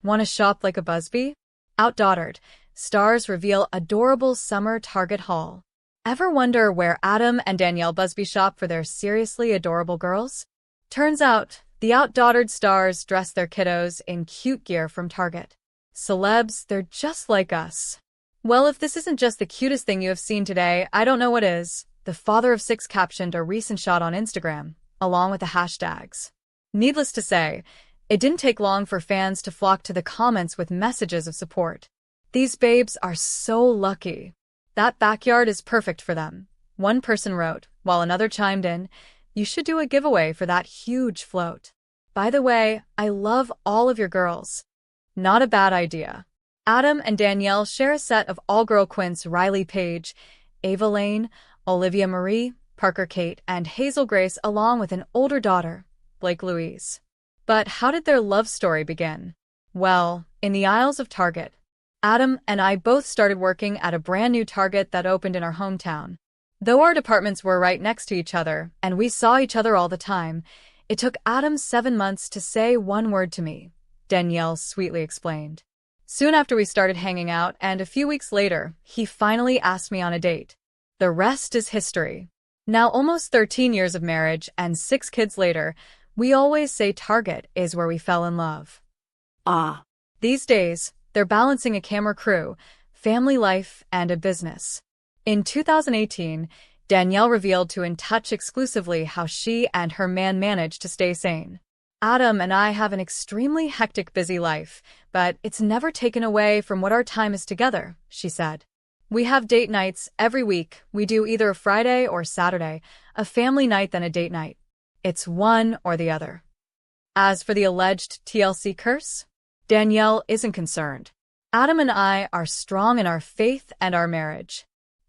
Want to shop like a Busby? OutDaughtered. Stars reveal adorable summer Target haul. Ever wonder where Adam and Danielle Busby shop for their seriously adorable girls? Turns out, the OutDaughtered stars dress their kiddos in cute gear from Target. Celebs, they're just like us. Well, if this isn't just the cutest thing you have seen today, I don't know what is. The father of six captioned a recent shot on Instagram, along with the hashtags. Needless to say, it didn't take long for fans to flock to the comments with messages of support. These babes are so lucky. That backyard is perfect for them, one person wrote, while another chimed in, "You should do a giveaway for that huge float. By the way, I love all of your girls." Not a bad idea. Adam and Danielle share a set of all-girl Quints: Riley Paige, Ava Lane, Olivia Marie, Parker Kate, and Hazel Grace, along with an older daughter, Blayke Louise. But how did their love story begin? Well, in the aisles of Target. Adam and I both started working at a brand new Target that opened in our hometown. Though our departments were right next to each other, and we saw each other all the time, it took Adam 7 months to say one word to me, Danielle sweetly explained. Soon after we started hanging out, and a few weeks later, he finally asked me on a date. The rest is history. Now almost 13 years of marriage and 6 kids later, we always say Target is where we fell in love. These days, they're balancing a camera crew, family life, and a business. In 2018, Danielle revealed to In Touch exclusively how she and her man managed to stay sane. Adam and I have an extremely hectic, busy life, but it's never taken away from what our time is together, she said. We have date nights every week. We do either a Friday or Saturday, a family night then a date night. It's one or the other. As for the alleged TLC curse, Danielle isn't concerned. Adam and I are strong in our faith and our marriage.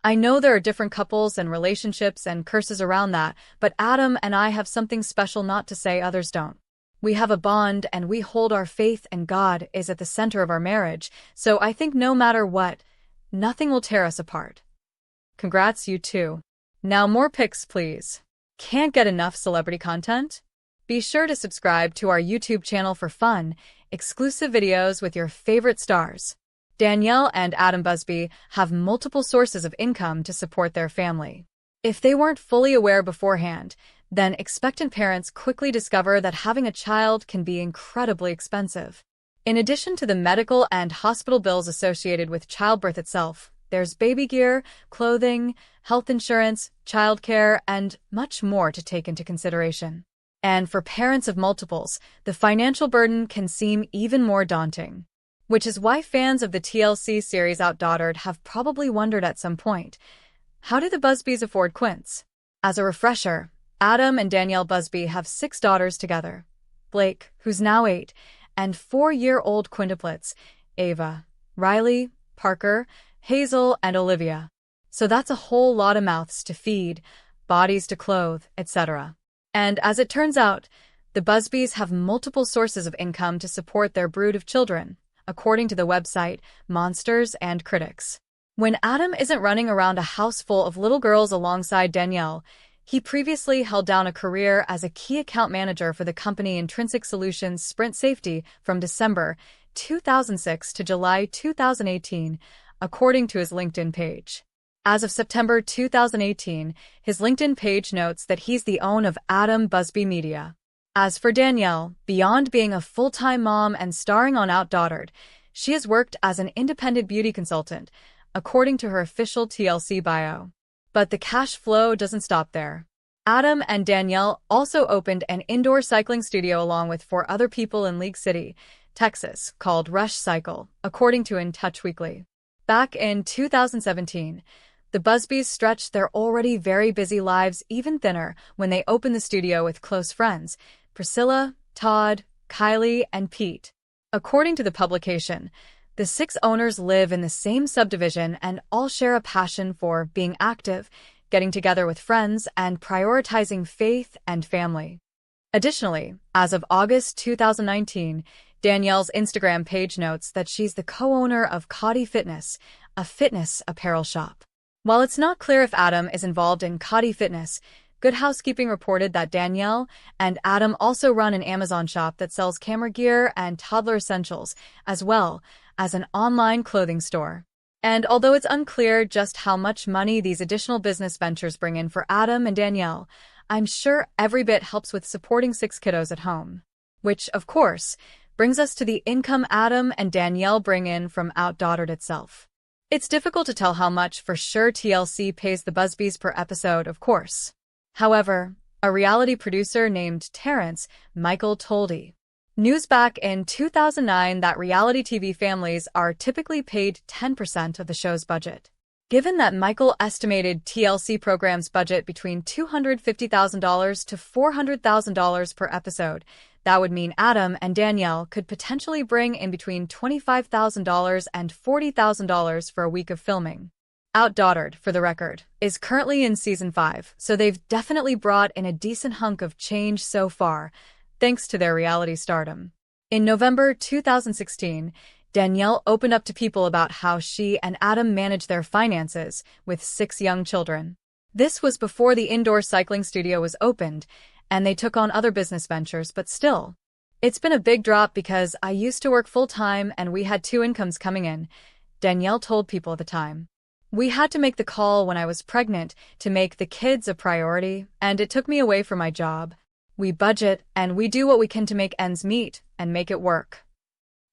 I know there are different couples and relationships and curses around that, but Adam and I have something special, not to say others don't. We have a bond and we hold our faith, and God is at the center of our marriage, so I think no matter what, nothing will tear us apart. Congrats, you two. Now more pics, please. Can't get enough celebrity content? Be sure to subscribe to our YouTube channel for fun, exclusive videos with your favorite stars. Danielle and Adam Busby have multiple sources of income to support their family. If they weren't fully aware beforehand, then expectant parents quickly discover that having a child can be incredibly expensive. In addition to the medical and hospital bills associated with childbirth itself, there's baby gear, clothing, health insurance, childcare, and much more to take into consideration. And for parents of multiples, the financial burden can seem even more daunting. Which is why fans of the TLC series OutDaughtered have probably wondered at some point, how do the Busbys afford Quints? As a refresher, Adam and Danielle Busby have 6 daughters together. Blayke, who's now 8, and 4-year-old quintuplets, Ava, Riley, Parker, Hazel, and Olivia. So that's a whole lot of mouths to feed, bodies to clothe, etc. And as it turns out, the Busbys have multiple sources of income to support their brood of children, according to the website Monsters and Critics. When Adam isn't running around a house full of little girls alongside Danielle, he previously held down a career as a key account manager for the company Intrinsic Solutions Sprint Safety from December 2006 to July 2018, according to his LinkedIn page. As of September 2018, his LinkedIn page notes that he's the owner of Adam Busby Media. As for Danielle, beyond being a full-time mom and starring on OutDaughtered, she has worked as an independent beauty consultant, according to her official TLC bio. But the cash flow doesn't stop there. Adam and Danielle also opened an indoor cycling studio along with 4 other people in League City, Texas, called Rush Cycle, according to In Touch Weekly. Back in 2017, the Busbys stretched their already very busy lives even thinner when they opened the studio with close friends, Priscilla, Todd, Kylie, and Pete. According to the publication, the 6 owners live in the same subdivision and all share a passion for being active, getting together with friends, and prioritizing faith and family. Additionally, as of August 2019, Danielle's Instagram page notes that she's the co-owner of Cody Fitness, a fitness apparel shop. While it's not clear if Adam is involved in Cody Fitness, Good Housekeeping reported that Danielle and Adam also run an Amazon shop that sells camera gear and toddler essentials, as well as an online clothing store. And although it's unclear just how much money these additional business ventures bring in for Adam and Danielle, I'm sure every bit helps with supporting 6 kiddos at home. Which, of course, brings us to the income Adam and Danielle bring in from OutDaughtered itself. It's difficult to tell how much for sure TLC pays the Busbys per episode, of course. However, a reality producer named Terrence Michael told News back in 2009 that reality TV families are typically paid 10% of the show's budget. Given that Michael estimated TLC programs budget between $250,000 to $400,000 per episode, that would mean Adam and Danielle could potentially bring in between $25,000 and $40,000 for a week of filming. OutDaughtered, for the record, is currently in Season 5, so they've definitely brought in a decent hunk of change so far, thanks to their reality stardom. In November 2016, Danielle opened up to people about how she and Adam manage their finances with 6 young children. This was before the indoor cycling studio was opened, and they took on other business ventures, but still. It's been a big drop because I used to work full-time and we had 2 incomes coming in, Danielle told People at the time. We had to make the call when I was pregnant to make the kids a priority, and it took me away from my job. We budget, and we do what we can to make ends meet and make it work.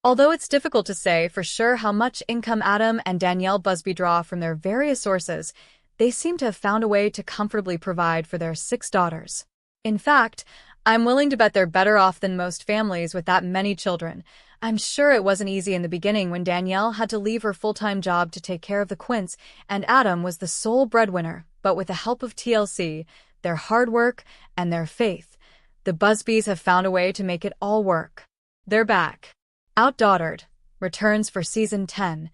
Although it's difficult to say for sure how much income Adam and Danielle Busby draw from their various sources, they seem to have found a way to comfortably provide for their 6 daughters. In fact, I'm willing to bet they're better off than most families with that many children. I'm sure it wasn't easy in the beginning when Danielle had to leave her full-time job to take care of the Quints, and Adam was the sole breadwinner, but with the help of TLC, their hard work, and their faith, the Busbys have found a way to make it all work. They're back. OutDaughtered returns for Season 10.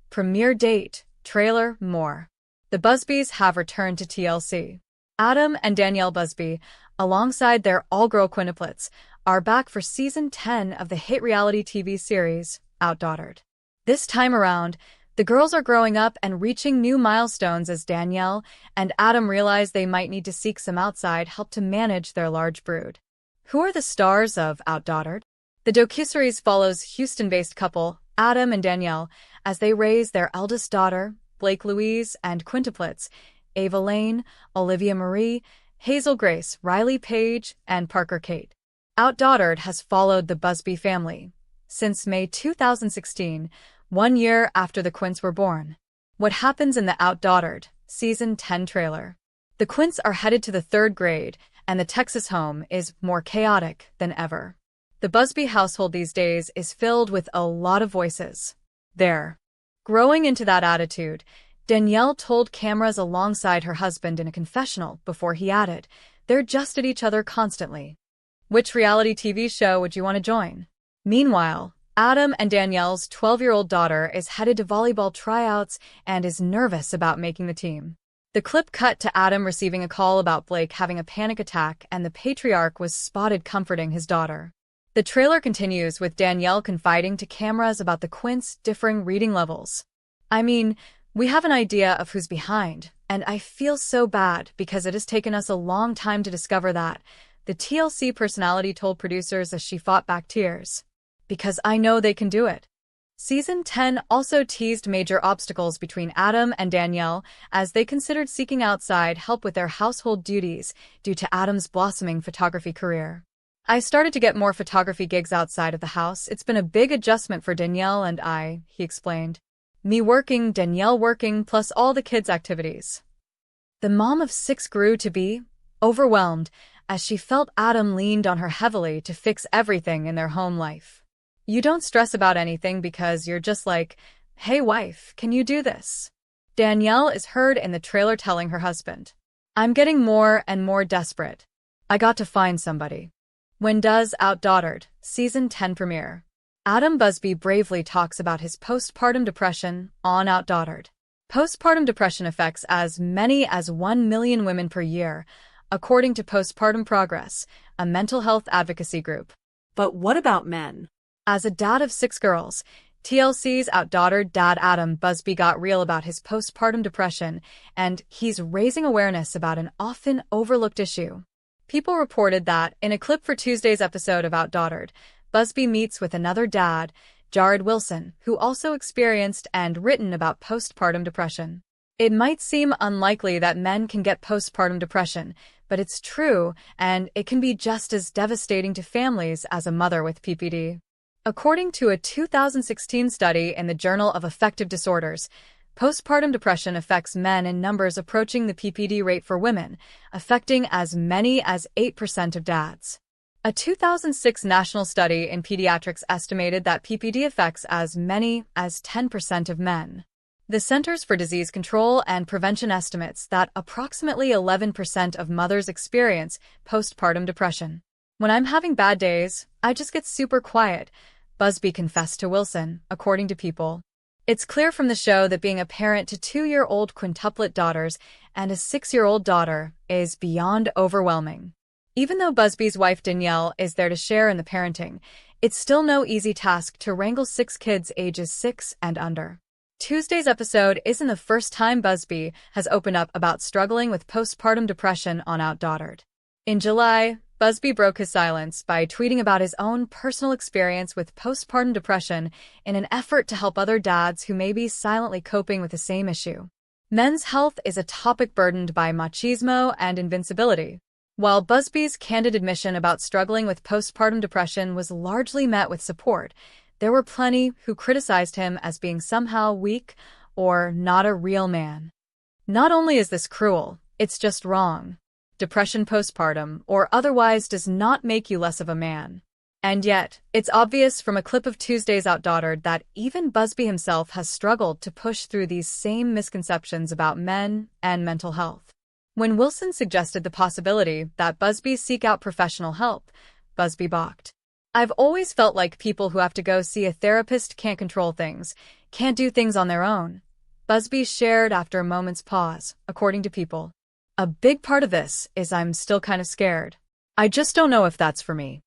Premiere date, trailer, more. The Busbys have returned to TLC. Adam and Danielle Busby, alongside their all-girl Quintuplets, are back for Season 10 of the hit reality TV series, OutDaughtered. This time around, the girls are growing up and reaching new milestones as Danielle and Adam realize they might need to seek some outside help to manage their large brood. Who are the stars of OutDaughtered? The docuseries follows Houston-based couple Adam and Danielle as they raise their eldest daughter, Blayke Louise, and quintuplets, Ava Lane, Olivia Marie, Hazel Grace, Riley Page, and Parker Kate. OutDaughtered has followed the Busby family since May 2016, 1 year after the Quints were born. What happens in the OutDaughtered Season 10 trailer? The Quints are headed to the 3rd grade, and the Texas home is more chaotic than ever. The Busby household these days is filled with a lot of voices. They're growing into that attitude, Danielle told cameras alongside her husband in a confessional before he added, they're just at each other constantly. Which reality TV show would you want to join? Meanwhile, Adam and Danielle's 12-year-old daughter is headed to volleyball tryouts and is nervous about making the team. The clip cut to Adam receiving a call about Blayke having a panic attack, and the patriarch was spotted comforting his daughter. The trailer continues with Danielle confiding to cameras about the Quints' differing reading levels. I mean, we have an idea of who's behind, and I feel so bad because it has taken us a long time to discover that, the TLC personality told producers as she fought back tears. Because I know they can do it. Season 10 also teased major obstacles between Adam and Danielle as they considered seeking outside help with their household duties due to Adam's blossoming photography career. I started to get more photography gigs outside of the house. It's been a big adjustment for Danielle and I, he explained. Me working, Danielle working, plus all the kids' activities. The mom of 6 grew to be overwhelmed as she felt Adam leaned on her heavily to fix everything in their home life. You don't stress about anything because you're just like, hey wife, can you do this? Danielle is heard in the trailer telling her husband, I'm getting more and more desperate. I got to find somebody. When does OutDaughtered Season 10 premiere? Adam Busby bravely talks about his postpartum depression on OutDaughtered. Postpartum depression affects as many as 1 million women per year, according to Postpartum Progress, a mental health advocacy group. But what about men? As a dad of 6 girls, TLC's OutDaughtered dad Adam Busby got real about his postpartum depression, and he's raising awareness about an often overlooked issue. People reported that, in a clip for Tuesday's episode of OutDaughtered, Busby meets with another dad, Jared Wilson, who also experienced and written about postpartum depression. It might seem unlikely that men can get postpartum depression, but it's true, and it can be just as devastating to families as a mother with PPD. According to a 2016 study in the Journal of Affective Disorders, postpartum depression affects men in numbers approaching the PPD rate for women, affecting as many as 8% of dads. A 2006 national study in pediatrics estimated that PPD affects as many as 10% of men. The Centers for Disease Control and Prevention estimates that approximately 11% of mothers experience postpartum depression. "When I'm having bad days, I just get super quiet," Busby confessed to Wilson, according to People. It's clear from the show that being a parent to 2-year-old quintuplet daughters and a 6-year-old daughter is beyond overwhelming. Even though Busby's wife Danielle is there to share in the parenting, it's still no easy task to wrangle 6 kids ages 6 and under. Tuesday's episode isn't the first time Busby has opened up about struggling with postpartum depression on OutDaughtered. In July, Busby broke his silence by tweeting about his own personal experience with postpartum depression in an effort to help other dads who may be silently coping with the same issue. Men's health is a topic burdened by machismo and invincibility. While Busby's candid admission about struggling with postpartum depression was largely met with support, there were plenty who criticized him as being somehow weak or not a real man. Not only is this cruel, it's just wrong. Depression postpartum or otherwise does not make you less of a man. And yet, it's obvious from a clip of Tuesday's OutDaughtered that even Busby himself has struggled to push through these same misconceptions about men and mental health. When Wilson suggested the possibility that Busby seek out professional help, Busby balked. "I've always felt like people who have to go see a therapist can't control things, can't do things on their own," Busby shared after a moment's pause, according to People. "A big part of this is I'm still kind of scared. I just don't know if that's for me."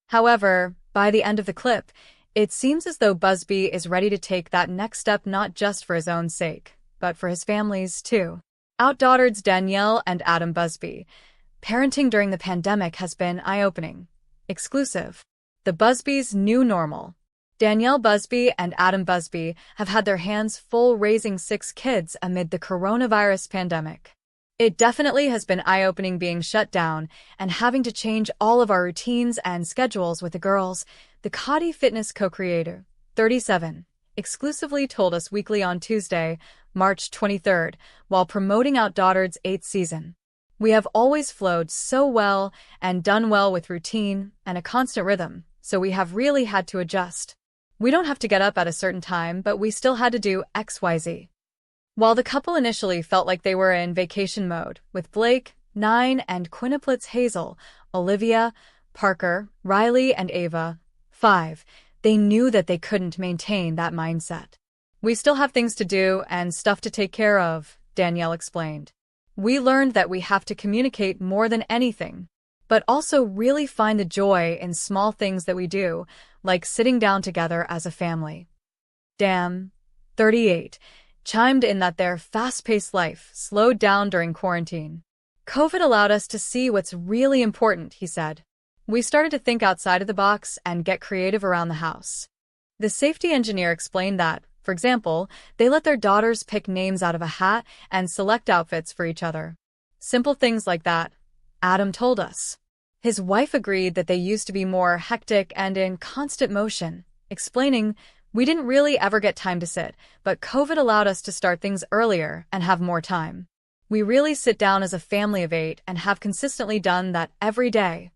However, by the end of the clip, it seems as though Busby is ready to take that next step not just for his own sake, but for his family's too. OutDaughtered's Danielle and Adam Busby. Parenting during the pandemic has been eye-opening. Exclusive. The Busby's new normal. Danielle Busby and Adam Busby have had their hands full raising 6 kids amid the coronavirus pandemic. It definitely has been eye-opening being shut down and having to change all of our routines and schedules with the girls, the Cody Fitness co-creator, 37, exclusively told Us Weekly on Tuesday, March 23rd, while promoting OutDaughtered's 8th season. "We have always flowed so well and done well with routine and a constant rhythm, so we have really had to adjust. We don't have to get up at a certain time, but we still had to do XYZ." While the couple initially felt like they were in vacation mode, with Blayke, 9, and Quintuplets Hazel, Olivia, Parker, Riley, and Ava, 5, they knew that they couldn't maintain that mindset. "We still have things to do and stuff to take care of," Danielle explained. "We learned that we have to communicate more than anything, but also really find the joy in small things that we do, like sitting down together as a family." Damn, 38, chimed in that their fast-paced life slowed down during quarantine. "COVID allowed us to see what's really important," he said. "We started to think outside of the box and get creative around the house." The safety engineer explained that, for example, they let their daughters pick names out of a hat and select outfits for each other. Simple things like that, Adam told us. His wife agreed that they used to be more hectic and in constant motion, explaining, "We didn't really ever get time to sit, but COVID allowed us to start things earlier and have more time. We really sit down as a family of 8 and have consistently done that every day."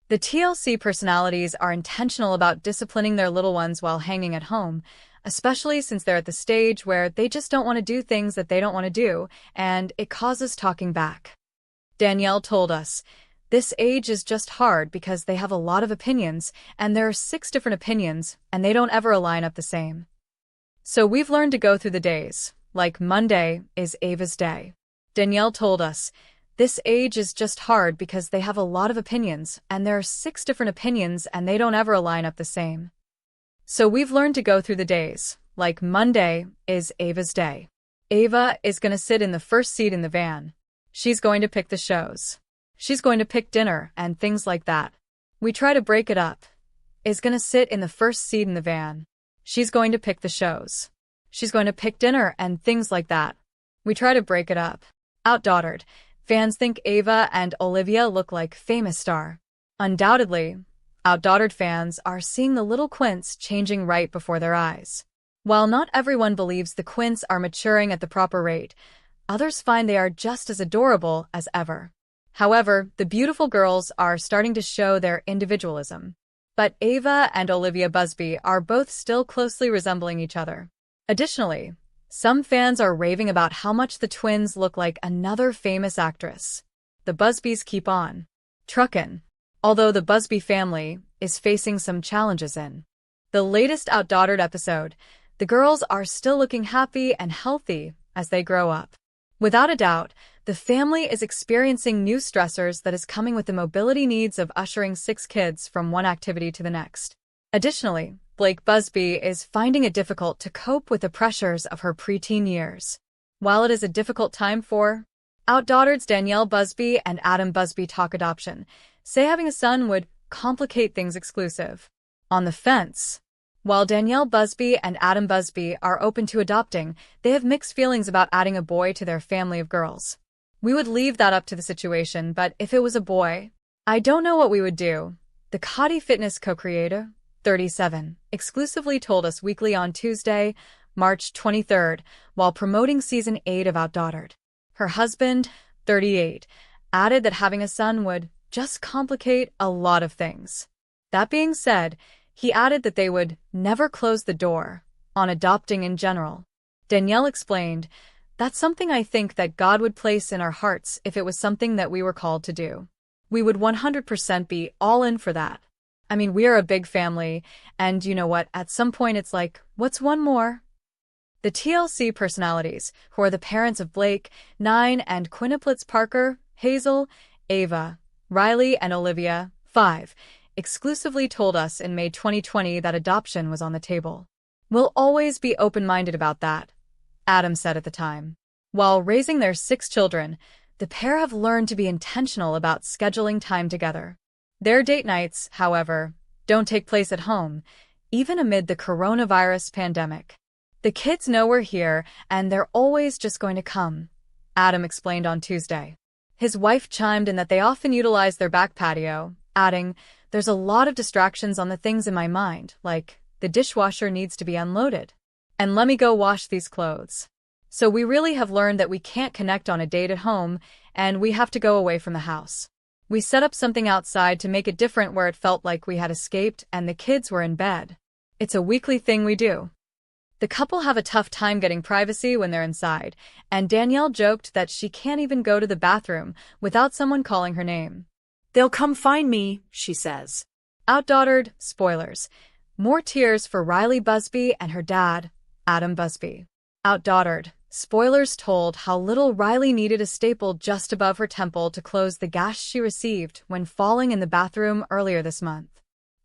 The TLC personalities are intentional about disciplining their little ones while hanging at home, especially since they're at the stage where they just don't want to do things that they don't want to do, and it causes talking back. Danielle told us, "This age is just hard because they have a lot of opinions, and there are 6 different opinions, and they don't ever align up the same. So we've learned to go through the days, like Monday is Ava's day." Danielle told us, "This age is just hard because they have a lot of opinions, and there are 6 different opinions, and they don't ever align up the same. So we've learned to go through the days, like Monday is Ava's day. Ava is going to sit in the first seat in the van. She's going to pick the shows. She's going to pick dinner and things like that. We try to break it up. Is going to sit in the first seat in the van. She's going to pick the shows. She's going to pick dinner and things like that. We try to break it up. OutDaughtered. Fans think Ava and Olivia look like famous star. Undoubtedly, OutDaughtered fans are seeing the little Quints changing right before their eyes. While not everyone believes the Quints are maturing at the proper rate, others find they are just as adorable as ever. However, the beautiful girls are starting to show their individualism. But Ava and Olivia Busby are both still closely resembling each other. Additionally, some fans are raving about how much the twins look like another famous actress. The Busbys keep on truckin'. Although the Busby family is facing some challenges in the latest OutDaughtered episode, the girls are still looking happy and healthy as they grow up. Without a doubt, the family is experiencing new stressors that is coming with the mobility needs of ushering 6 kids from one activity to the next. Additionally, Blayke Busby is finding it difficult to cope with the pressures of her preteen years. While it is a difficult time for OutDaughtered's Danielle Busby and Adam Busby talk adoption, say having a son would complicate things exclusive. On the fence. While Danielle Busby and Adam Busby are open to adopting, they have mixed feelings about adding a boy to their family of girls. We would leave that up to the situation, but if it was a boy, I don't know what we would do. The Cody Fitness co-creator, 37, exclusively told Us Weekly on Tuesday, March 23rd, while promoting Season 8 of OutDaughtered. Her husband, 38, added that having a son would just complicate a lot of things. That being said, he added that they would never close the door on adopting in general. Danielle explained, "That's something I think that God would place in our hearts if it was something that we were called to do. We would 100% be all in for that. I mean, we are a big family, and you know what, at some point it's like, what's one more?" The TLC personalities, who are the parents of Blayke, 9, and Quintuplets Parker, Hazel, Ava, Riley, and Olivia, 5, exclusively told us in May 2020 that adoption was on the table. "We'll always be open-minded about that," Adam said at the time. While raising their 6 children, the pair have learned to be intentional about scheduling time together. Their date nights, however, don't take place at home, even amid the coronavirus pandemic. "The kids know we're here, and they're always just going to come," Adam explained on Tuesday. His wife chimed in that they often utilize their back patio, adding, "There's a lot of distractions on the things in my mind, like, the dishwasher needs to be unloaded. And let me go wash these clothes. So we really have learned that we can't connect on a date at home, and we have to go away from the house. We set up something outside to make it different where it felt like we had escaped and the kids were in bed. It's a weekly thing we do." The couple have a tough time getting privacy when they're inside, and Danielle joked that she can't even go to the bathroom without someone calling her name. "They'll come find me," she says. OutDaughtered, spoilers. More tears for Riley Busby and her dad, Adam Busby. OutDaughtered, spoilers told how little Riley needed a staple just above her temple to close the gash she received when falling in the bathroom earlier this month.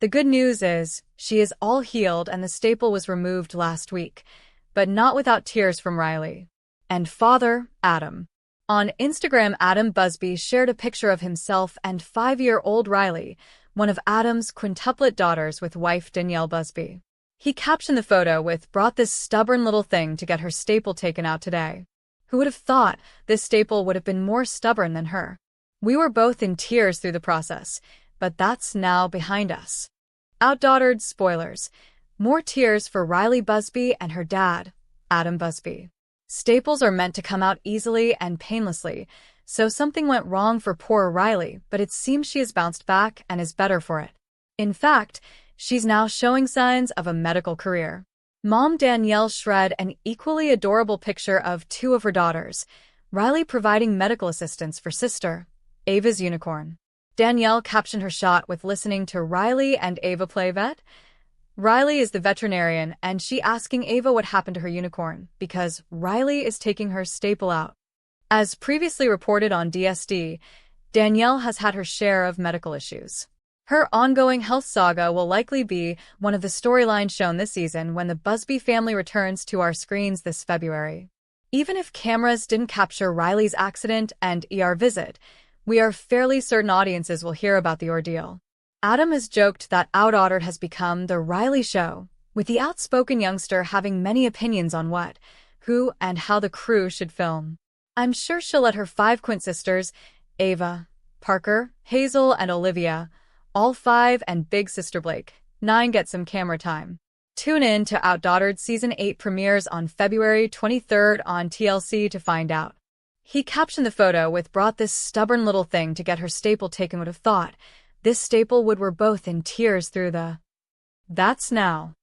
The good news is, she is all healed and the staple was removed last week, but not without tears from Riley and father, Adam. On Instagram, Adam Busby shared a picture of himself and 5-year-old Riley, one of Adam's quintuplet daughters, with wife Danielle Busby. He captioned the photo with, "Brought this stubborn little thing to get her staple taken out today. Who would have thought this staple would have been more stubborn than her? We were both in tears through the process, but that's now behind us." OutDaughtered, spoilers. More tears for Riley Busby and her dad, Adam Busby. Staples are meant to come out easily and painlessly, so something went wrong for poor Riley, but it seems she has bounced back and is better for it. In fact, she's now showing signs of a medical career. Mom Danielle shared an equally adorable picture of 2 of her daughters, Riley providing medical assistance for sister, Ava's unicorn. Danielle captioned her shot with listening to Riley and Ava play vet. Riley is the veterinarian, and she asking Ava what happened to her unicorn, because Riley is taking her staple out. As previously reported on DSD, Danielle has had her share of medical issues. Her ongoing health saga will likely be one of the storylines shown this season when the Busby family returns to our screens this February. Even if cameras didn't capture Riley's accident and ER visit, we are fairly certain audiences will hear about the ordeal. Adam has joked that OutDaughtered has become the Riley show, with the outspoken youngster having many opinions on what, who, and how the crew should film. I'm sure she'll let her 5 Quints sisters, Ava, Parker, Hazel, and Olivia, all 5, and big sister Blayke, 9, get some camera time. Tune in to OutDaughtered Season 8 premieres on February 23rd on TLC to find out. He captioned the photo with "brought this stubborn little thing to get her staple taken. Would have thought this staple would. We're both in tears through the..." That's now.